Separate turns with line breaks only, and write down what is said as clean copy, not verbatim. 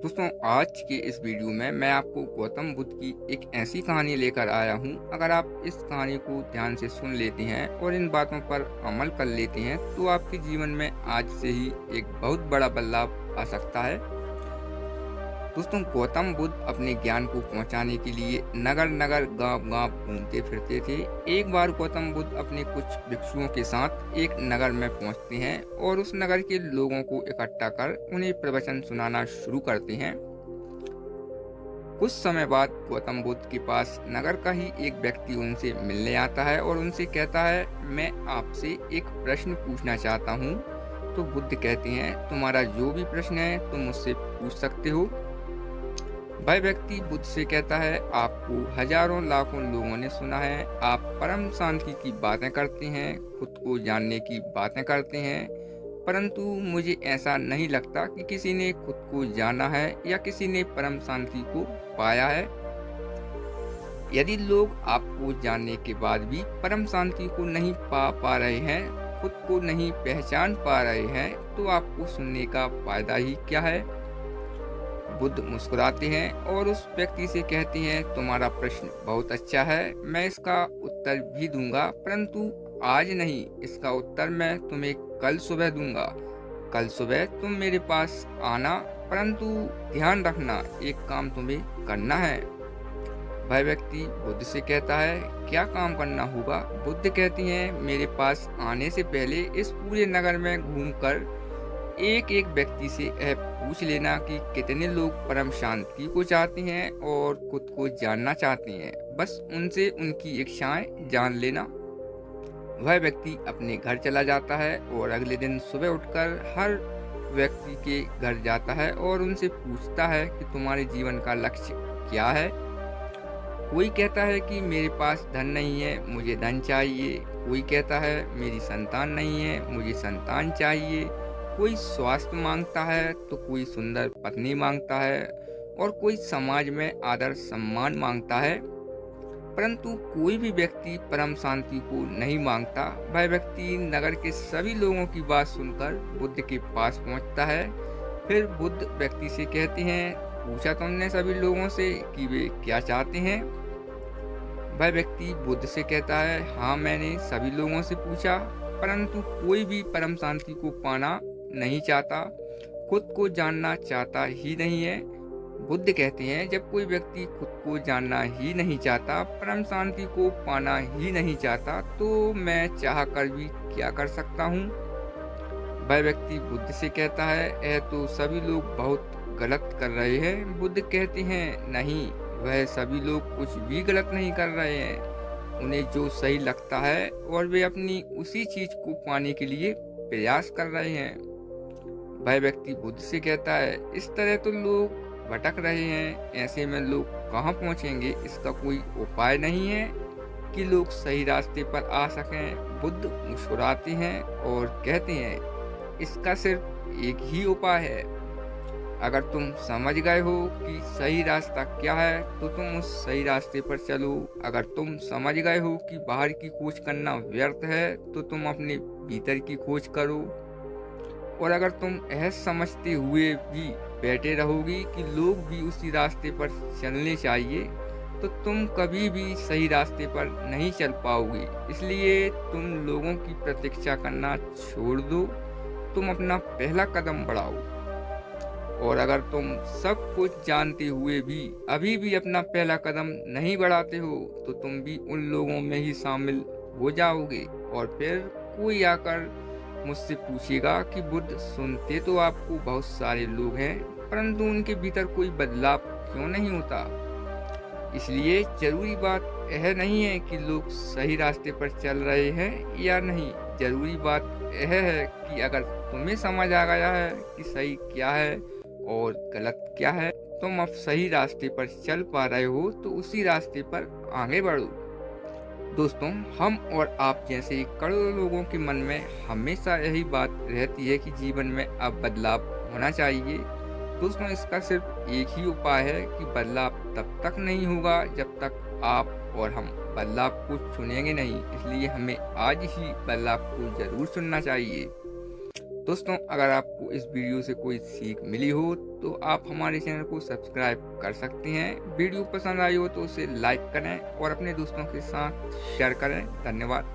दोस्तों, आज के इस वीडियो में मैं आपको गौतम बुद्ध की एक ऐसी कहानी लेकर आया हूँ। अगर आप इस कहानी को ध्यान से सुन लेते हैं और इन बातों पर अमल कर लेते हैं तो आपके जीवन में आज से ही एक बहुत बड़ा बदलाव आ सकता है। दोस्तों, गौतम बुद्ध अपने ज्ञान को पहुंचाने के लिए नगर नगर गांव गांव घूमते फिरते थे। एक बार गौतम बुद्ध अपने कुछ भिक्षुओं के साथ एक नगर में पहुंचते हैं और उस नगर के लोगों को इकट्ठा कर उन्हें प्रवचन सुनाना शुरू करते हैं। कुछ समय बाद गौतम बुद्ध के पास नगर का ही एक व्यक्ति उनसे मिलने आता है और उनसे कहता है, मैं आपसे एक प्रश्न पूछना चाहता हूँ। तो बुद्ध कहते हैं, तुम्हारा जो भी प्रश्न है तुम मुझसे पूछ सकते हो। वह व्यक्ति बुद्ध से कहता है, आपको हजारों लाखों लोगों ने सुना है, आप परम शांति की बातें करते हैं, खुद को जानने की बातें करते हैं, परंतु मुझे ऐसा नहीं लगता कि किसी ने खुद को जाना है या किसी ने परम शांति को पाया है। यदि लोग आपको जानने के बाद भी परम शांति को नहीं पा रहे हैं, खुद को नहीं पहचान पा रहे हैं, तो आपको सुनने का फायदा ही क्या है। बुद्ध मुस्कुराते हैं और उस व्यक्ति से कहते हैं, तुम्हारा प्रश्न बहुत अच्छा है, मैं इसका उत्तर भी दूंगा, परंतु आज नहीं। इसका उत्तर मैं तुम्हें कल सुबह दूंगा। कल सुबह तुम मेरे पास आना, परंतु ध्यान रखना, एक काम तुम्हें करना है। वह व्यक्ति बुद्ध से कहता है, क्या काम करना होगा। बुद्ध कहते हैं, मेरे पास आने से पहले इस पूरे नगर में घूमकर एक एक व्यक्ति से यह पूछ लेना कि कितने लोग परम शांति को चाहते हैं और खुद को जानना चाहते हैं। बस उनसे उनकी इच्छाएं जान लेना। वह व्यक्ति अपने घर चला जाता है और अगले दिन सुबह उठकर हर व्यक्ति के घर जाता है और उनसे पूछता है कि तुम्हारे जीवन का लक्ष्य क्या है। कोई कहता है कि मेरे पास धन नहीं है, मुझे धन चाहिए। कोई कहता है मेरी संतान नहीं है, मुझे संतान चाहिए। कोई स्वास्थ्य मांगता है तो कोई सुंदर पत्नी मांगता है और कोई समाज में आदर सम्मान मांगता है, परंतु कोई भी व्यक्ति परम शांति को नहीं मांगता। वह व्यक्ति नगर के सभी लोगों की बात सुनकर बुद्ध के पास पहुंचता है। फिर बुद्ध व्यक्ति से कहते हैं, पूछा तुमने सभी लोगों से कि वे क्या चाहते हैं। वह व्यक्ति बुद्ध से कहता है, हाँ मैंने सभी लोगों से पूछा, परंतु कोई भी परम शांति को पाना नहीं चाहता, खुद को जानना चाहता ही नहीं है। बुद्ध कहते हैं, जब कोई व्यक्ति खुद को जानना ही नहीं चाहता, परम शांति को पाना ही नहीं चाहता, तो मैं चाह कर भी क्या कर सकता हूँ। वह व्यक्ति बुद्ध से कहता है, यह तो सभी लोग बहुत गलत कर रहे हैं। बुद्ध कहते हैं, नहीं, वह सभी लोग कुछ भी गलत नहीं कर रहे हैं। उन्हें जो सही लगता है और वे अपनी उसी चीज को पाने के लिए प्रयास कर रहे हैं। वह व्यक्ति बुद्ध से कहता है, इस तरह तो लोग भटक रहे हैं, ऐसे में लोग कहाँ पहुँचेंगे। इसका कोई उपाय नहीं है कि लोग सही रास्ते पर आ सकें। बुद्ध मुस्कुराते हैं और कहते हैं, इसका सिर्फ एक ही उपाय है। अगर तुम समझ गए हो कि सही रास्ता क्या है तो तुम उस सही रास्ते पर चलो। अगर तुम समझ गए हो कि बाहर की खोज करना व्यर्थ है तो तुम अपने भीतर की खोज करो। और अगर तुम यह समझते हुए भी बैठे रहोगी कि लोग भी उसी रास्ते पर चलने चाहिए तो तुम कभी भी सही रास्ते पर नहीं चल पाओगे। इसलिए तुम लोगों की प्रतीक्षा करना छोड़ दो, तुम अपना पहला कदम बढ़ाओ। और अगर तुम सब कुछ जानते हुए भी अभी भी अपना पहला कदम नहीं बढ़ाते हो तो तुम भी उन लोगों में ही शामिल हो जाओगे। और फिर कोई आकर मुझसे पूछेगा कि बुद्ध, सुनते तो आपको बहुत सारे लोग हैं, परंतु उनके भीतर कोई बदलाव क्यों नहीं होता। इसलिए जरूरी बात यह नहीं है कि लोग सही रास्ते पर चल रहे हैं या नहीं, जरूरी बात यह है कि अगर तुम्हें समझ आ गया है कि सही क्या है और गलत क्या है, तुम अब सही रास्ते पर चल पा रहे हो तो उसी रास्ते पर आगे बढ़ो। दोस्तों, हम और आप जैसे करोड़ों लोगों के मन में हमेशा यही बात रहती है कि जीवन में अब बदलाव होना चाहिए। दोस्तों, इसका सिर्फ एक ही उपाय है कि बदलाव तब तक नहीं होगा जब तक आप और हम बदलाव को चुनेंगे नहीं। इसलिए हमें आज ही बदलाव को जरूर चुनना चाहिए। दोस्तों, अगर आपको इस वीडियो से कोई सीख मिली हो तो आप हमारे चैनल को सब्सक्राइब कर सकते हैं। वीडियो पसंद आई हो तो उसे लाइक करें और अपने दोस्तों के साथ शेयर करें। धन्यवाद।